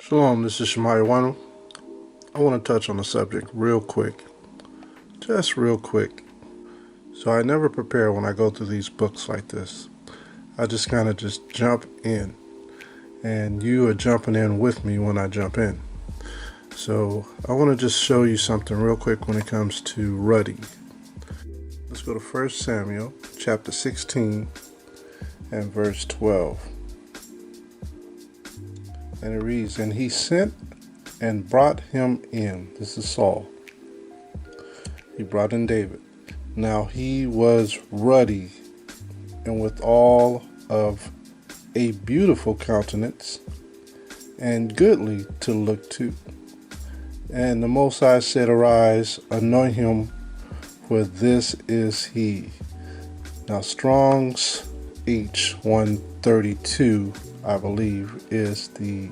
Shalom, this is Shemaiah. I want to touch on the subject real quick. Just real quick. So I never prepare when I go through these books like this. I just kind of just jump in. And you are jumping in with me when I jump in. So I want to just show you something real quick when it comes to Ruddy. Let's go to 1 Samuel chapter 16 and verse 12. And it reads, "And he sent and brought him in." This is Saul. He brought in David. Now he was ruddy and with all of a beautiful countenance and goodly to look to. And the Most High said, "Arise, anoint him, for this is he." Now Strong's H132, I believe, is the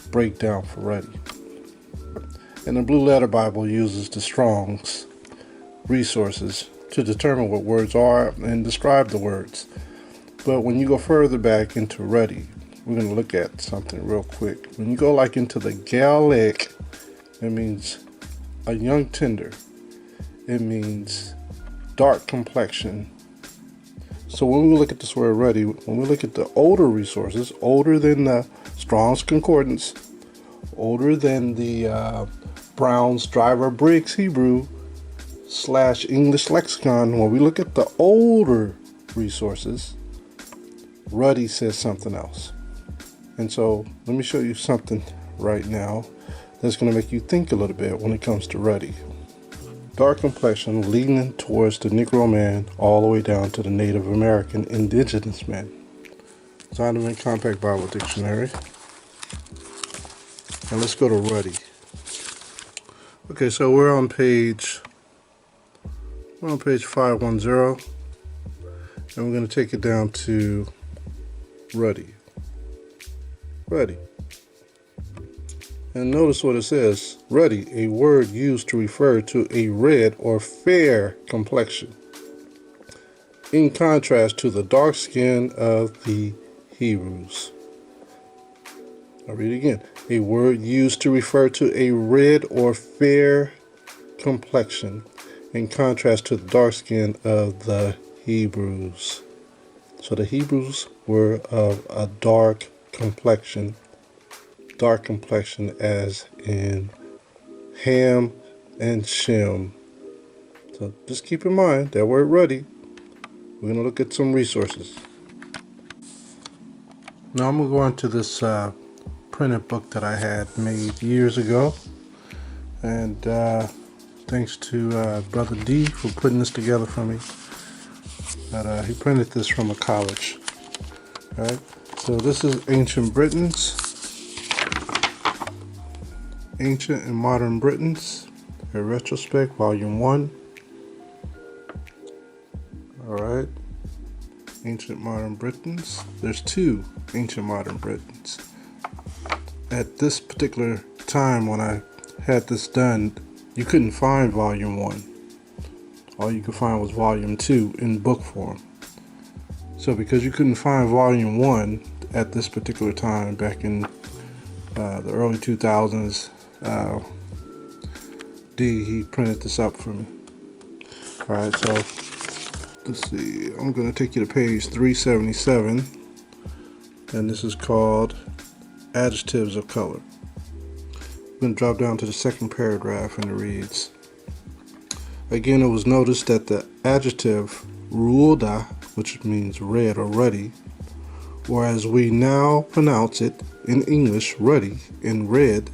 breakdown for ruddy. And the Blue Letter Bible uses the Strong's resources to determine what words are and describe the words. But when you go further back into ruddy, we're going to look at something real quick. When you go like into the Gaelic, it means a young tender. It means dark complexion. So when we look at this word ruddy, when we look at the older resources, older than the Strong's Concordance, older than the Brown's Driver Briggs Hebrew / English Lexicon, when we look at the older resources, ruddy says something else. And so let me show you something right now that's going to make you think a little bit when it comes to ruddy. Dark complexion leaning towards the Negro man all the way down to the Native American indigenous man. Atonement Compact Bible Dictionary. And let's go to ruddy. Okay, so we're on page 510, and we're going to take it down to ruddy. Ruddy. And notice what it says. Ruddy, a word used to refer to a red or fair complexion, in contrast to the dark skin of the Hebrews. I'll read it again. A word used to refer to a red or fair complexion, in contrast to the dark skin of the Hebrews. So the Hebrews were of a dark complexion as in Ham and Shem. So just keep in mind that word ruddy. We're going to look at some resources. Now I'm going to go into this printed book that I had made years ago. And thanks to Brother D for putting this together for me. But he printed this from a college. Alright, so this is Ancient and Modern Britons, a retrospect, volume 1. Alright, Ancient Modern Britons. There's 2 Ancient Modern Britons. At this particular time when I had this done, you couldn't find volume 1. All you could find was volume 2 in book form. So because you couldn't find volume 1 at this particular time back in the early 2000s, D, he printed this up for me. Alright, so let's see. I'm going to take you to page 377. And this is called Adjectives of Color. I'm going to drop down to the second paragraph, and it reads, "Again, it was noticed that the adjective ruoda, which means red or ruddy, or as we now pronounce it in English, ruddy and red,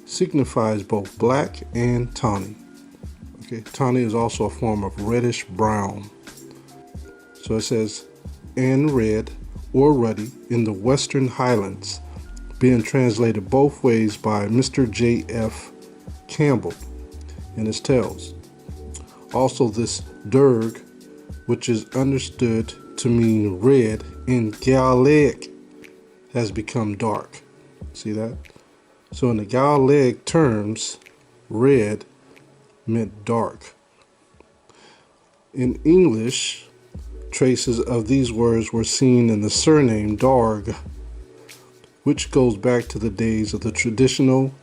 signifies both black and tawny." Okay, tawny is also a form of reddish brown. So it says, "and red or ruddy in the Western Highlands," being translated both ways by Mr. J.F. Campbell in his tales. Also, this derg, which is understood to mean red in Gaelic, has become dark. See that? So in the Gaelic terms, red meant dark. In English, traces of these words were seen in the surname Darg, which goes back to the days of the traditional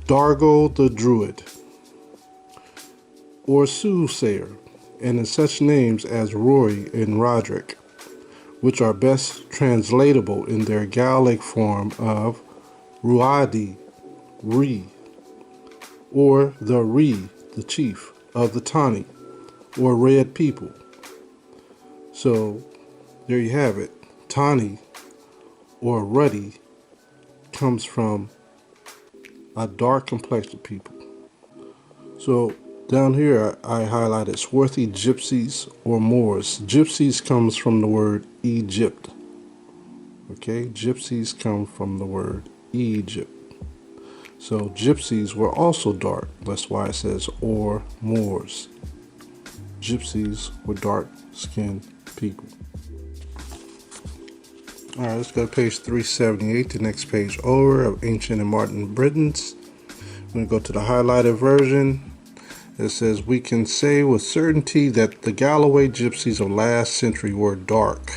Dargo the Druid, or soothsayer, and in such names as Rory and Roderick, which are best translatable in their Gaelic form of Ruddy, or the chief of the Tawny, or red people. So there you have it. Tawny or Ruddy comes from a dark complected people. So down here I highlighted Swarthy gypsies or Moors. Gypsies comes from the word Egypt. Okay, gypsies come from the word Egypt. So gypsies were also dark. That's why it says or Moors. Gypsies were dark-skinned people. All right, let's go to page 378, the next page over of Ancient and Modern Britons. I'm going to go to the highlighted version. It says, we can say with certainty that the Galloway gypsies of last century were dark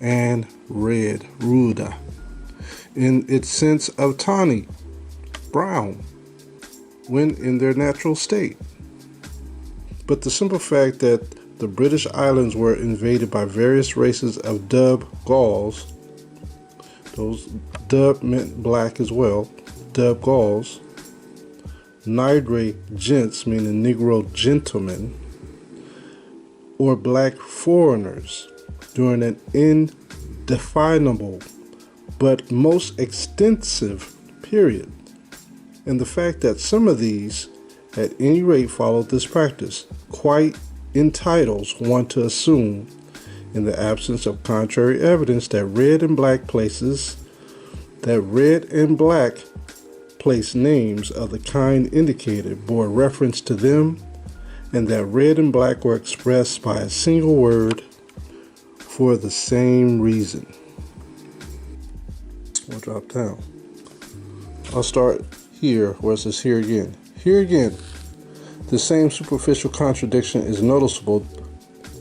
and red, ruda, in its sense of tawny, brown, when in their natural state. But the simple fact that the British Islands were invaded by various races of Dub Gauls, those Dub meant black as well, Dub Gauls, Nigre gents, meaning Negro gentlemen, or black foreigners during an indefinable but most extensive period, and the fact that some of these at any rate followed this practice quite entitles one to assume, in the absence of contrary evidence, that red and black place names of the kind indicated bore reference to them, and that red and black were expressed by a single word for the same reason. We'll drop down. I'll start here where it says here again. Here again, the same superficial contradiction is noticeable,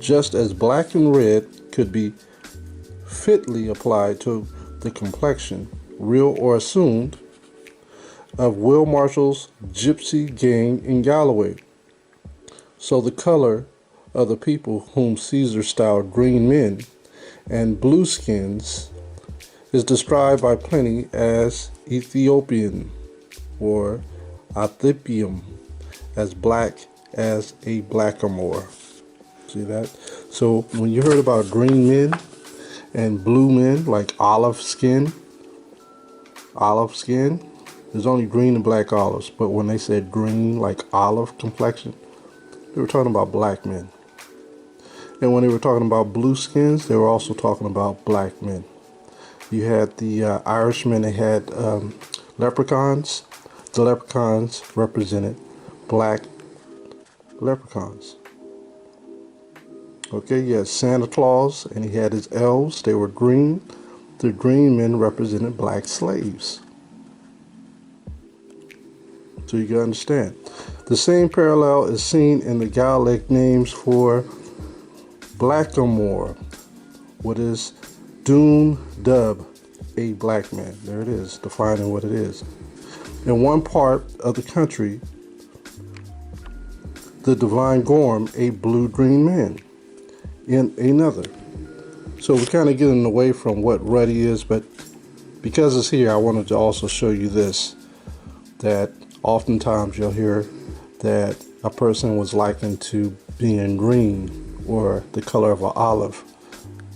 just as black and red could be fitly applied to the complexion, real or assumed, of Will Marshall's gypsy gang in Galloway. So the color of the people whom Caesar styled green men and blueskins is described by Pliny as Ethiopian or Athiopium, as black as a blackamoor. See that? So when you heard about green men and blue men, like olive skin, there's only green and black olives, but when they said green, like olive complexion, they were talking about black men. And when they were talking about blue skins, they were also talking about black men. You had the Irishmen, they had leprechauns. The leprechauns represented black leprechauns. Okay, you had Santa Claus, and he had his elves. They were green. The green men represented black slaves. So you can understand. The same parallel is seen in the Gaelic names for blackamoor. What is Doon Dub, a black man? There it is, defining what it is. In one part of the country, the divine Gorm, a blue-green man. In another. So we're kind of getting away from what Ruddy is, but because it's here, I wanted to also show you this, that oftentimes you'll hear that a person was likened to being green or the color of an olive.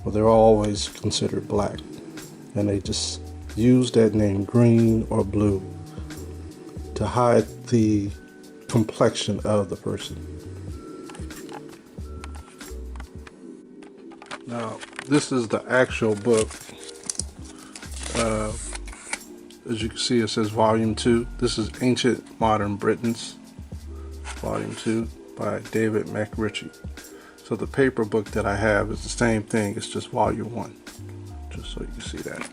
Well, they're always considered black, and they just use that name green or blue to hide the complexion of the person. Now, this is the actual book. As you can see, it says Volume 2. This is Ancient Modern Britons, Volume 2 by David McRitchie. So the paper book that I have is the same thing. It's just Volume 1, just so you can see that.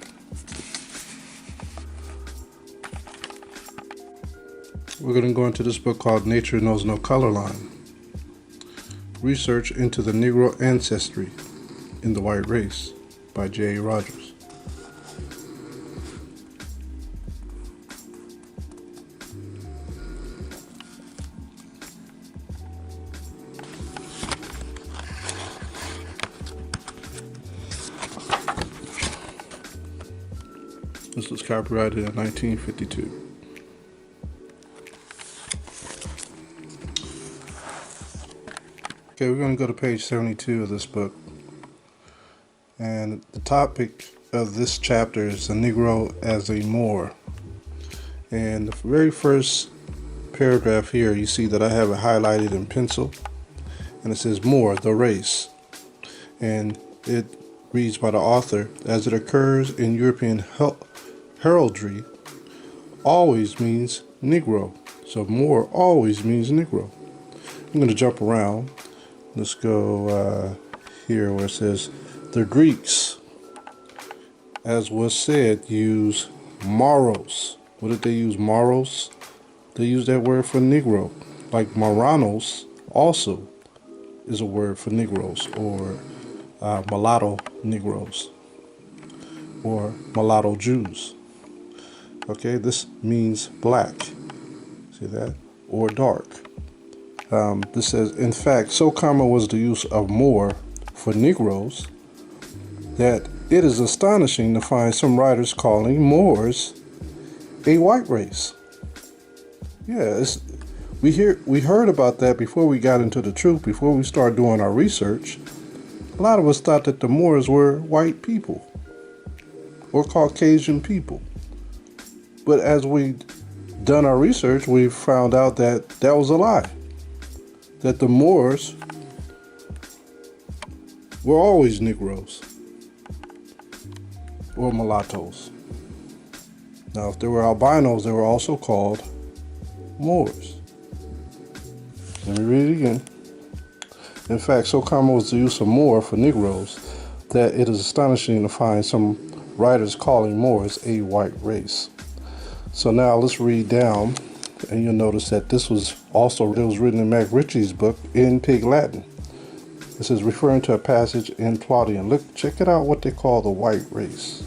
We're going to go into this book called Nature Knows No Color Line. Research into the Negro Ancestry in the White Race by J. Rogers. was copyrighted in 1952. Okay, we're going to go to page 72 of this book. And the topic of this chapter is the Negro as a Moor. And the very first paragraph here, you see that I have it highlighted in pencil. And it says Moor, the race. And it reads by the author, as it occurs in European heraldry, always means Negro. So Moor always means Negro. I'm going to jump around. Let's go here where it says, the Greeks, as was said, use moros. What did they use? Moros? They use that word for Negro. Like Marranos also is a word for Negroes, or mulatto Negroes, or mulatto Jews. Okay, this means black. See that? Or dark. This says, in fact, so common was the use of Moor for Negroes that it is astonishing to find some writers calling Moors a white race. Yeah, we heard about that before we got into the truth, before we started doing our research. A lot of us thought that the Moors were white people or Caucasian people. But as we done our research, we found out that that was a lie. That the Moors were always Negroes or mulattoes. Now, if there were albinos, they were also called Moors. Let me read it again. In fact, so common was the use of Moor for Negroes that it is astonishing to find some writers calling Moors a white race. So now let's read down, and you'll notice that this was written in Mac Ritchie's book in Pig Latin. This is referring to a passage in Claudian. Look, check it out, what they call the white race.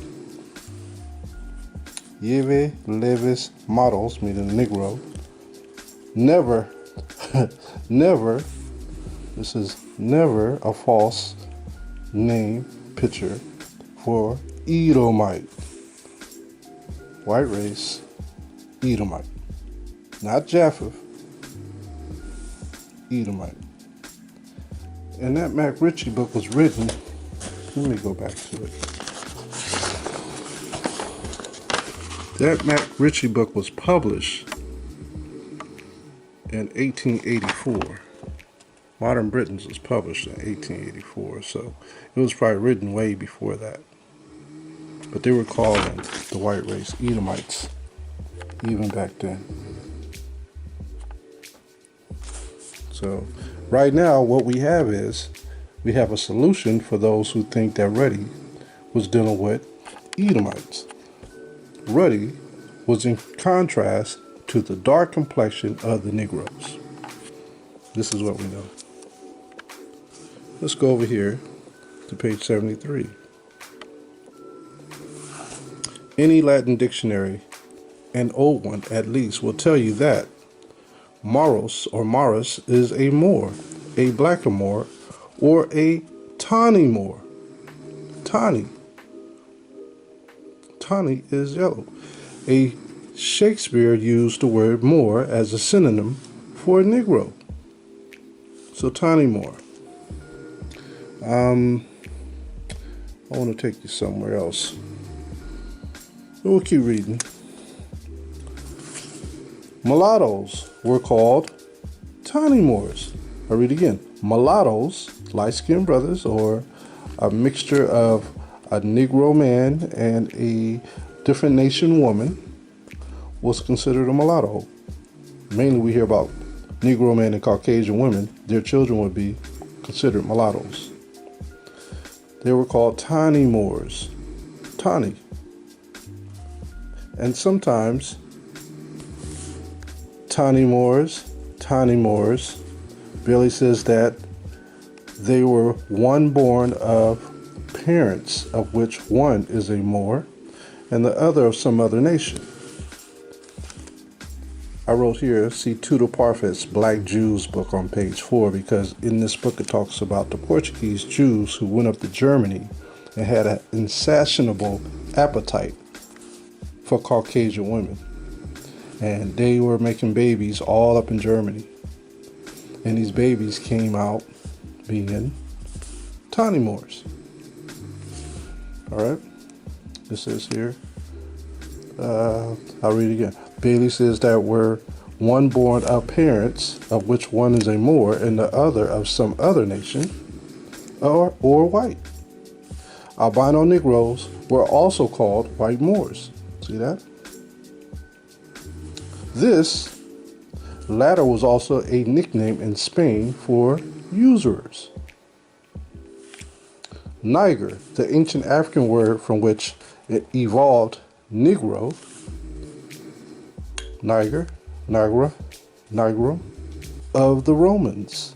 Yeve levis models, meaning Negro. Never, never, this is never a false name picture for Edomite. White race, Edomite. Not Japheth, Edomite. And that Mac Ritchie book was written, let me go back to it. That Mac Ritchie book was published in 1884. Modern Britons was published in 1884, so it was probably written way before that. But they were calling the white race Edomites even back then. So right now what we have is, we have a solution for those who think that Ruddy was dealing with Edomites. Ruddy was in contrast to the dark complexion of the Negroes. This is what we know. Let's go over here to page 73. Any Latin dictionary, an old one at least, will tell you that Moros or Maris is a Moor, a blackamoor, or a tawny Moor. Tawny. Tawny is yellow. Shakespeare used the word Moor as a synonym for a Negro. So tawny Moor. I want to take you somewhere else. We'll keep reading. Mulattoes were called tawny Moors. I read again. Mulattoes, light-skinned brothers, or a mixture of a Negro man and a different nation woman, was considered a mulatto. Mainly we hear about Negro men and Caucasian women. Their children would be considered mulattoes. They were called tawny Moors. Tawny. And sometimes tawny Moors. Billy says that they were one born of parents of which one is a Moor and the other of some other nation. I wrote here, see Tudor Parfit's Black Jews book on page 4, because in this book it talks about the Portuguese Jews who went up to Germany and had an insatiable appetite for Caucasian women. And they were making babies all up in Germany. And these babies came out being Tawny Moors. Alright? This says here. I'll read it again. Bailey says that were one born of parents, of which one is a Moor and the other of some other nation, or white. Albino Negroes were also called white Moors. See that? This latter was also a nickname in Spain for usurers. Niger, the ancient African word from which it evolved Negro, Niger, Nigro, of the Romans.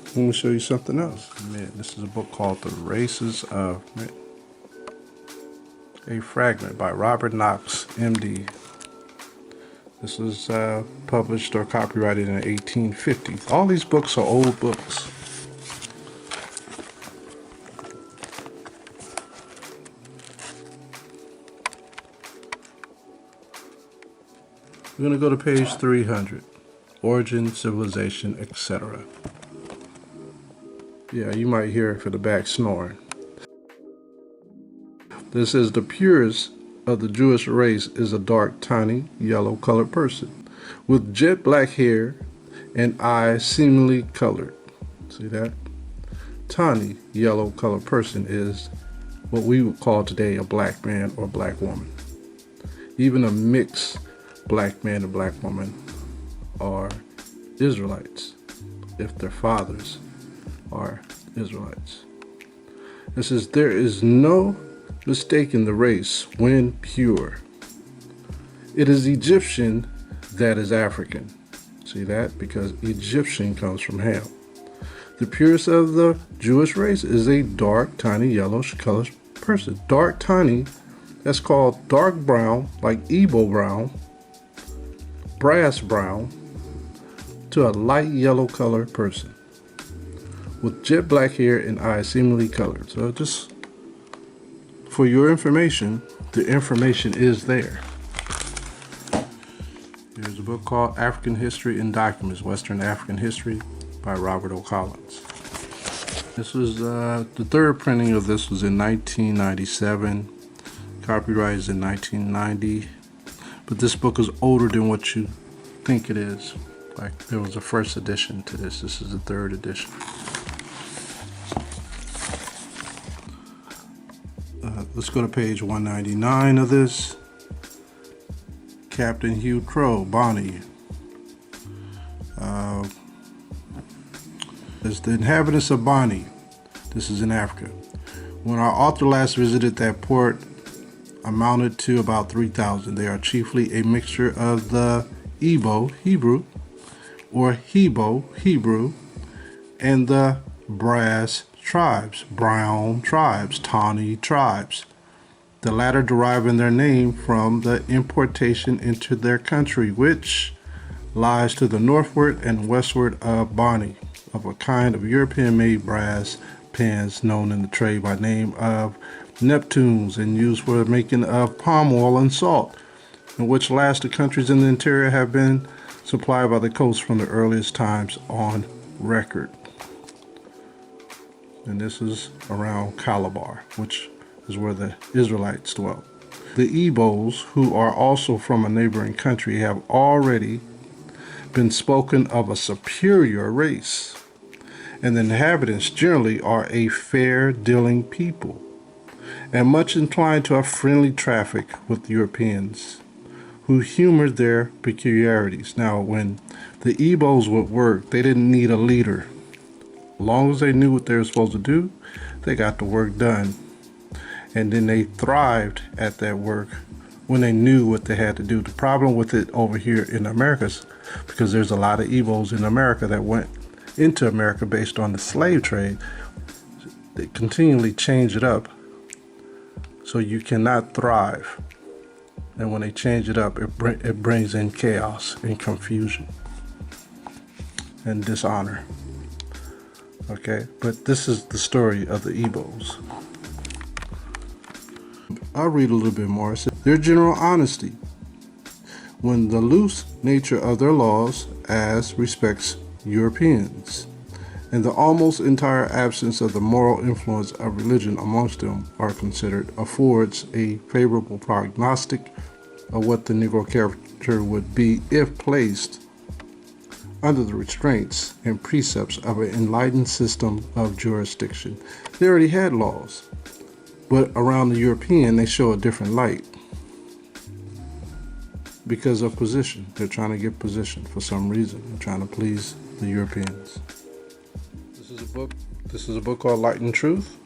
Let me show you something else. Man, this is a book called The Races of Man. A Fragment by Robert Knox, MD. This was published or copyrighted in the 1850s. All these books are old books. We're going to go to page 300. Origin, civilization, etc. Yeah, you might hear it for the back snoring. This is the purest of the Jewish race is a dark, tiny, yellow-colored person with jet black hair and eyes seemingly colored. See that? Tawny, yellow-colored person is what we would call today a black man or black woman. Even a mixed black man and black woman are Israelites if their fathers are Israelites. It says there is no mistaking the race when pure. It is Egyptian that is African. See that? Because Egyptian comes from Ham. The purest of the Jewish race is a dark, tiny, yellowish colored person. Dark, tiny, that's called dark brown, like Igbo brown, brass brown, to a light yellow colored person with jet black hair and eyes seemingly colored. So just for your information, the information is there. There's a book called African History and Documents, Western African History by Robert O. Collins. This was the third printing of this was in 1997. Copyright is in 1990. But this book is older than what you think it is. Like there was a first edition to this. This is the third edition. Let's go to page 199 of this. Captain Hugh Crow, Bonnie. As the inhabitants of Bonnie, this is in Africa. When our author last visited that port, amounted to about 3,000. They are chiefly a mixture of the Igbo, Hebrew, or Hebo, Hebrew, and the brass tribes, brown tribes, tawny tribes. The latter deriving their name from the importation into their country, which lies to the northward and westward of Bonnie, of a kind of European-made brass pans known in the trade by name of Neptunes and used for the making of palm oil and salt, in which last the countries in the interior have been supplied by the coast from the earliest times on record. And this is around Calabar, which is where the Israelites dwelt. The Igbos, who are also from a neighboring country, have already been spoken of a superior race, and the inhabitants generally are a fair-dealing people, and much inclined to a friendly traffic with Europeans, who humored their peculiarities. Now, when the Igbos would work, they didn't need a leader. As long as they knew what they were supposed to do, they got the work done. And then they thrived at that work when they knew what they had to do. The problem with it over here in America is because there's a lot of Igbos in America that went into America based on the slave trade. They continually change it up so you cannot thrive. And when they change it up, it brings in chaos and confusion and dishonor. Okay, but this is the story of the Igbos. I'll read a little bit more. It says, their general honesty, when the loose nature of their laws as respects Europeans, and the almost entire absence of the moral influence of religion amongst them are considered, affords a favorable prognostic of what the Negro character would be if placed under the restraints and precepts of an enlightened system of jurisdiction. They already had laws, but around the European they show a different light because of position. They're trying to get position for some reason. They're trying to please the Europeans. This is a book called Light and Truth.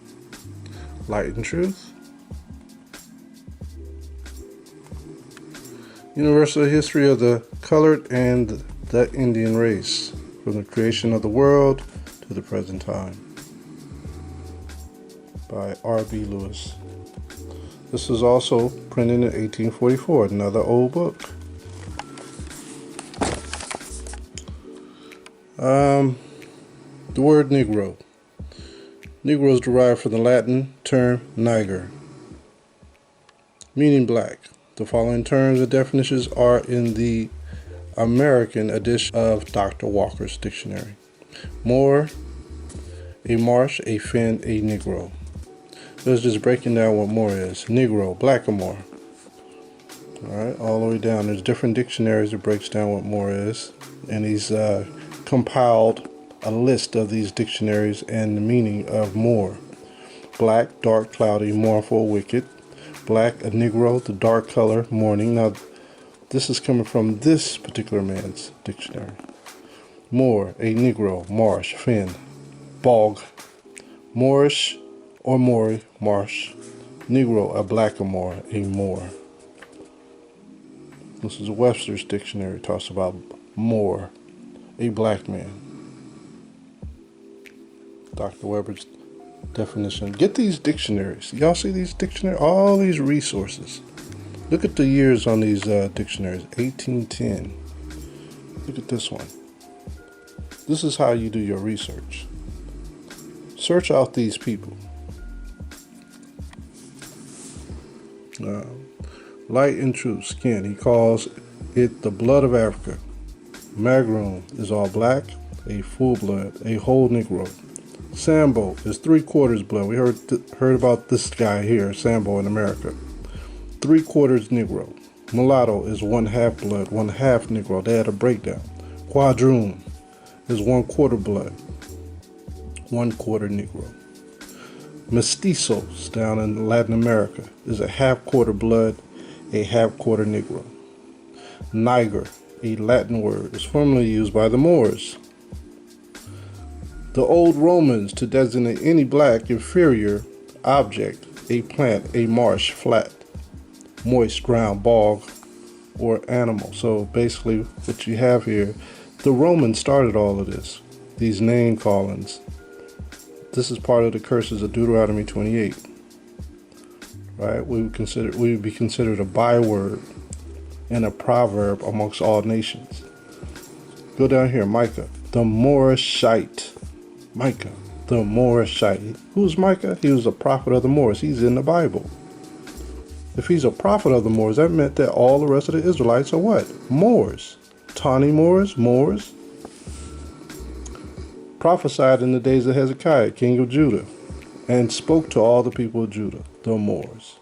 Light and Truth. Universal History of the Colored and the Indian Race, from the creation of the world to the present time, by R.B. Lewis. This was also printed in 1844, another old book. The word Negro. Negro is derived from the Latin term niger, meaning black. The following terms and definitions are in the American edition of Dr. Walker's dictionary. Moor, a marsh, a Finn, a Negro. Let's just breaking down what Moor is. Negro, blackamoor. Alright, all the way down. There's different dictionaries that breaks down what Moor is. And he's compiled a list of these dictionaries and the meaning of Moor. Black, dark, cloudy, mournful, wicked. Black, a Negro, the dark color, mourning. Now, this is coming from this particular man's dictionary. Moor, a Negro, marsh, fen, bog. Moorish or Mori, marsh. Negro, a blackamoor, a Moor. This is Webster's dictionary. It talks about Moor, a black man. Dr. Weber's definition. Get these dictionaries. Y'all see these dictionaries? All these resources. Look at the years on these dictionaries. 1810. Look at this one. This is how you do your research. Search out these people. Light and Truth, skin. He calls it the blood of Africa. Magroon is all black, a full blood, a whole Negro. Sambo is 3/4 blood. We heard about this guy here, Sambo in America. 3/4 Negro. Mulatto is 1/2 blood, 1/2 Negro. They had a breakdown. Quadroon is 1/4 blood, 1/4 Negro. Mestizos down in Latin America is a 1/2 blood, a 1/2 Negro. Niger, a Latin word, is formerly used by the Moors. The old Romans to designate any black inferior object, a plant, a marsh, flat, moist ground, bog, or animal. So basically what you have here, the Romans started all of this, these name callings. This is part of the curses of Deuteronomy 28. Right? We would be considered a byword and a proverb amongst all nations. Go down here, Micah, the Moorishite. Micah, the Moorishite. Who's Micah? He was a prophet of the Moors. He's in the Bible. If he's a prophet of the Moors, that meant that all the rest of the Israelites are what? Moors. Tawny Moors, Moors. Prophesied in the days of Hezekiah, king of Judah, and spoke to all the people of Judah, the Moors,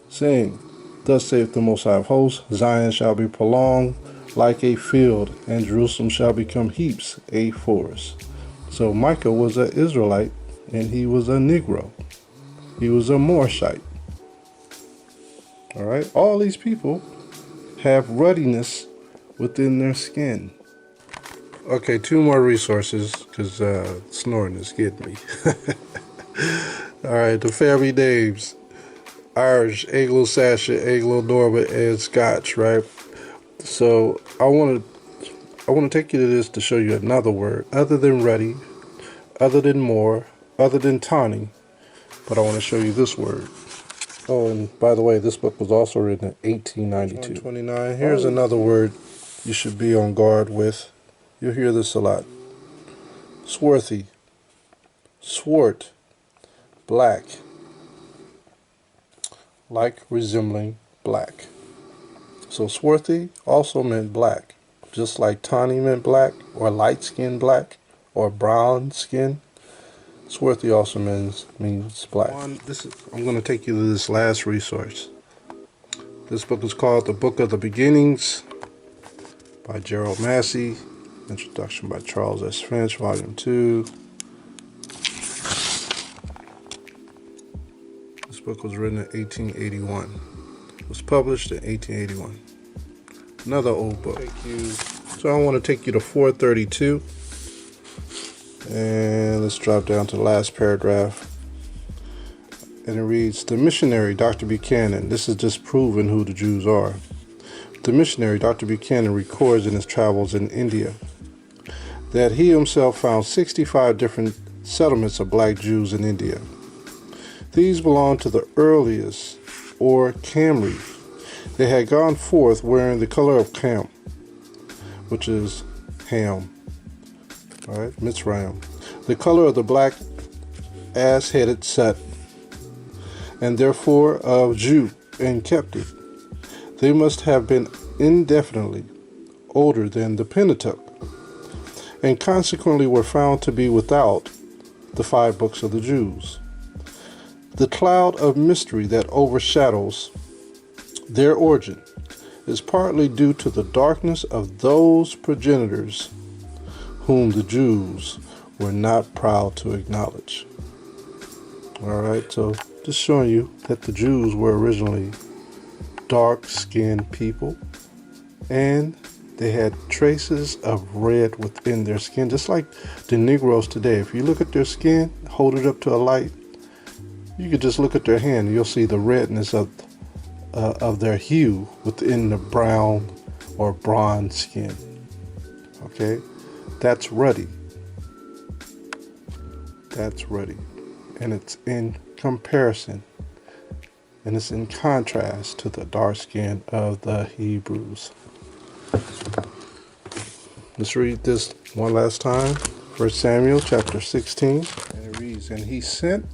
saying, Thus saith the Most High of Hosts, Zion shall be prolonged like a field, and Jerusalem shall become heaps, a forest. So Micah was an Israelite, and he was a Negro. He was a Moorshite. All right, all these people have ruddiness within their skin. Okay, 2 more resources, because snoring is getting me. All right, the family names. Irish, Anglo-Saxon, Anglo-Norman, and Scotch, right? So I want to take you to this to show you another word other than Ruddy, other than Moor, other than Tawny, but I want to show you this word. Oh, and by the way, this book was also written in 1892. 29. Here's another word you should be on guard with. You'll hear this a lot. Swarthy, swart, black. like resembling black. So Swarthy also meant black, just like Tawny meant black, or light skin black, or brown skin. Swarthy also means black. I'm going to take you to this last resource. This book is called The Book of the Beginnings by Gerald Massey. Introduction by Charles S. Finch, Volume 2. This book was written in 1881. It was published in 1881. Another old book. So I want to take you to 432. And let's drop down to the last paragraph. And it reads, the missionary Dr. Buchanan, this is just proving who the Jews are. The missionary Dr. Buchanan records in his travels in India that he himself found 65 different settlements of black Jews in India. These belong to the earliest, or Camry. They had gone forth wearing the color of Cam, which is ham, right? Mitzrayim. The color of the black ass-headed Set, and therefore of Jew, and kept it. They must have been indefinitely older than the Pentateuch, and consequently were found to be without the 5 books of the Jews. The cloud of mystery that overshadows their origin is partly due to the darkness of those progenitors whom the Jews were not proud to acknowledge. Alright, so just showing you that the Jews were originally dark-skinned people, and they had traces of red within their skin, just like the Negroes today. If you look at their skin, hold it up to a light, you could just look at their hand and you'll see the redness of their hue within the brown or bronze skin. Okay, that's ruddy. That's ruddy, and it's in comparison, and it's in contrast to the dark skin of the Hebrews. Let's read this one last time. 1 Samuel chapter 16, and it reads, and he sent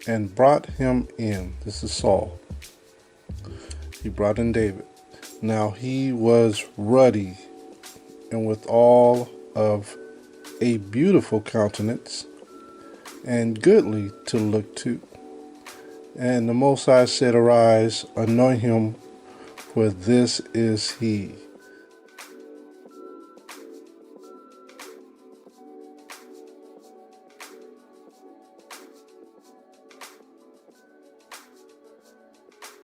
and brought him in. This is Saul. He brought in David. Now he was ruddy, and with all of a beautiful countenance, and goodly to look to. And the Most High said, arise, anoint him, for this is he.